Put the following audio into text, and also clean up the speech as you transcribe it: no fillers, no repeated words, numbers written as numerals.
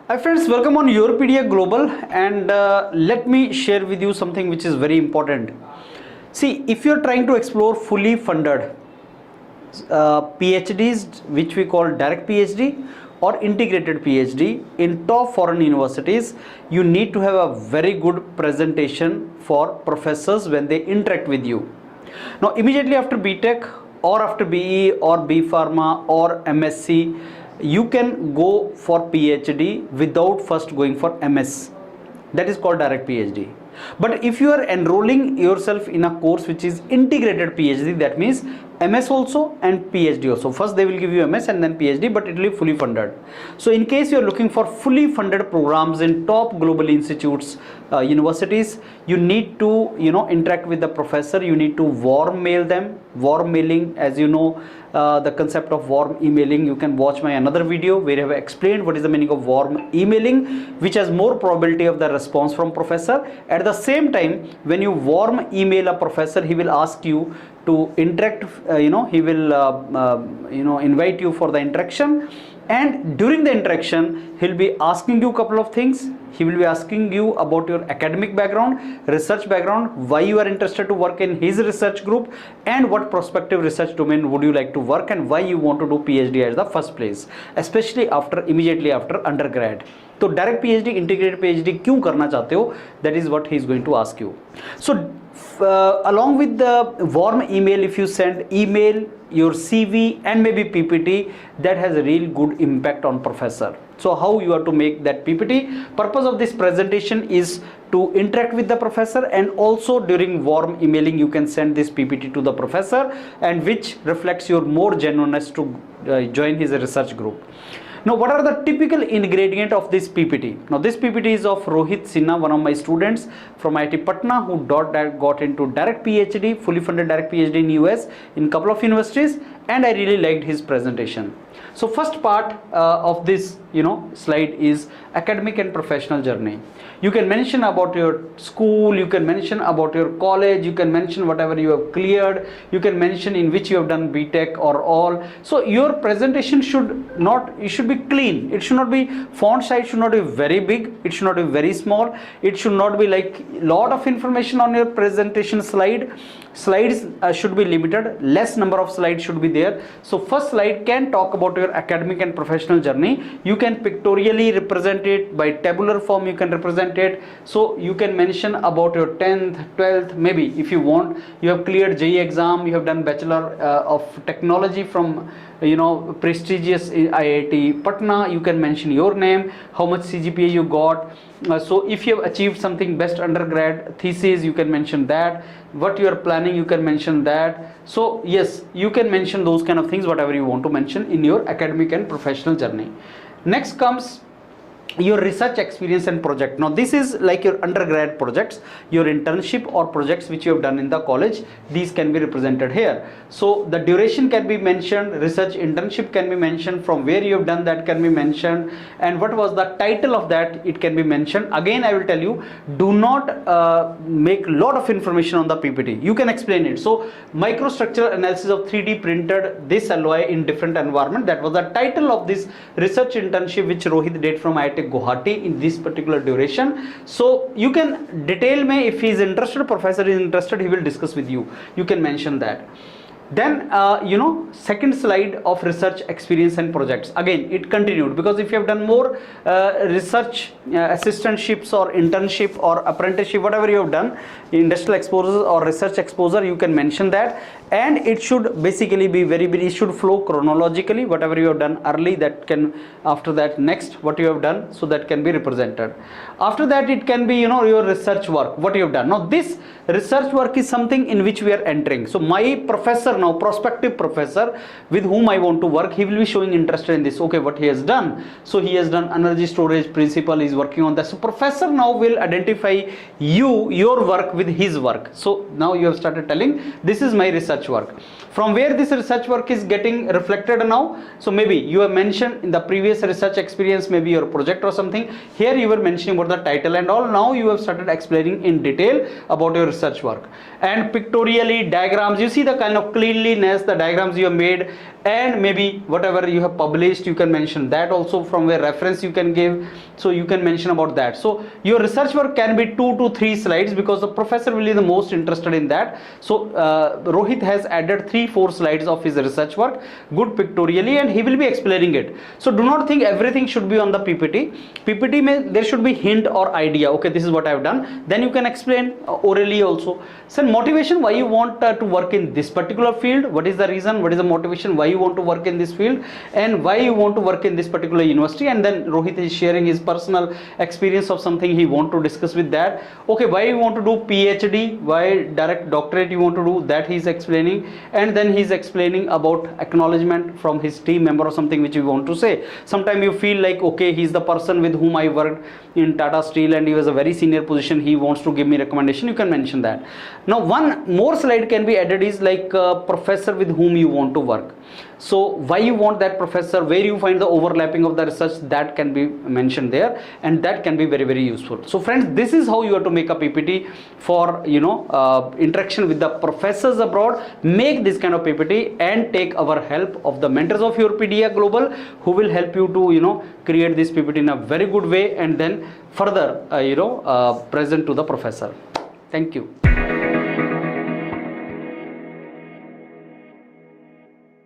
Hi friends, welcome on your PDA Global, and let me share with you something which is very important. See, if you are trying to explore fully funded PhDs, which we call direct PhD or integrated PhD in top foreign universities, you need to have a very good presentation for professors when they interact with you. Now, immediately after BTech or after BE or B Pharma or MSc, you can go for PhD without first going for MS. That is called direct PhD. But if you are enrolling yourself in a course which is integrated PhD, that means MS also and PhD also. First they will give you MS and then PhD, but it will be fully funded. So in case you are looking for fully funded programs in top global institutes, universities, you need to interact with the professor. You need to warm mail them. Warm mailing, as you know, the concept of warm emailing, you can watch my another video where I have explained what is the meaning of warm emailing, which has more probability of the response from professor. At the same time, when you warm email a professor, he will ask you to interact, he will invite you for the interaction, and during the interaction he'll be asking you a couple of things. He will be asking you about your academic background, research background, why you are interested to work in his research group, and what prospective research domain would you like to work, and why you want to do PhD as the first place, especially immediately after undergrad. तो direct PhD, integrated PhD क्यों करना चाहते हो, that is what he is going to ask you. So along with the warm email, if you send email, your CV and maybe PPT, that has a real good impact on professor. So how you are to make that PPT? Purpose of this presentation is to interact with the professor, and also during warm emailing you can send this PPT to the professor, and which reflects your more genuineness to join his research group. Now, what are the typical ingredient of this PPT? Now, this PPT is of Rohit Sinha, one of my students from IIT Patna, who got into direct PhD, fully funded direct PhD in US in couple of universities, and I really liked his presentation. So, first part of this, slide is academic and professional journey. You can mention about your school, you can mention about your college, you can mention whatever you have cleared, you can mention in which you have done BTech or all. So your presentation should be clean. It should not be, font size should not be very big, it should not be very small, it should not be like lot of information on your presentation slide. Slides should be limited, less number of slides should be there. So first slide can talk about your academic and professional journey. You can pictorially represent it, by tabular form you can represent it. So you can mention about your 10th, 12th, maybe if you want, you have cleared JEE exam, you have done Bachelor of Technology from prestigious IIT Patna, you can mention your name, how much CGPA you got. So if you have achieved something, best undergrad thesis, you can mention that. What you are planning, you can mention that. So yes, you can mention those kind of things, whatever you want to mention in your academic and professional journey. Next comes your research experience and project. Now this is like your undergrad projects, your internship or projects which you have done in the college. These can be represented here. So the duration can be mentioned, research internship can be mentioned, from where you have done that can be mentioned, and what was the title of that, it can be mentioned. Again, I will tell you, do not make lot of information on the PPT. You can explain it. So microstructural analysis of 3D printed this alloy in different environment, that was the title of this research internship which Rohit did from IIT Guwahati in this particular duration. So you can detail me, if he is interested, professor is interested, he will discuss with you. You can mention that. Then second slide of research experience and projects. Again, it continued, because if you have done more research assistantships or internship or apprenticeship, whatever you have done, industrial exposure or research exposure, you can mention that. And it should basically be it should flow chronologically. Whatever you have done early, that can, after that next what you have done, so that can be represented. After that it can be your research work, what you have done. Now this research work is something in which we are entering. So my professor, now prospective professor with whom I want to work, he will be showing interest in this. Okay, what he has done, so he has done energy storage principle, is working on that. So professor now will identify your work with his work. So now you have started telling, this is my research work. From where this research work is getting reflected now, so maybe you have mentioned in the previous research experience, maybe your project or something, here you were mentioning about the title and all. Now you have started explaining in detail about your research work. And pictorially, diagrams, you see the kind of clean cleanliness, the diagrams you have made, and maybe whatever you have published, you can mention that also, from where reference you can give, so you can mention about that. So your research work can be 2 to 3 slides, because the professor will be the most interested in that. So Rohit has added 3-4 slides of his research work, good pictorially, and he will be explaining it. So do not think everything should be on the PPT may, there should be hint or idea, okay, this is what I have done, then you can explain orally also. So motivation, why you want to work in this particular field, what is the reason, what is the motivation, why you want to work in this field, and why you want to work in this particular university. And then Rohit is sharing his personal experience of something he want to discuss with that. Okay, why you want to do PhD, why direct doctorate you want to do, that he is explaining. And then he is explaining about acknowledgement from his team member or something which you want to say. Sometimes you feel like, okay, he is the person with whom I worked in Tata Steel and he was a very senior position, he wants to give me recommendation, you can mention that. Now one more slide can be added is like professor with whom you want to work. So why you want that professor, where you find the overlapping of the research, that can be mentioned there, and that can be very, very useful. So friends, this is how you have to make a PPT for, you know, interaction with the professors abroad. Make this kind of PPT and take our help of the mentors of your PDA Global, who will help you to, you know, create this PPT in a very good way, and then further present to the professor. Thank you.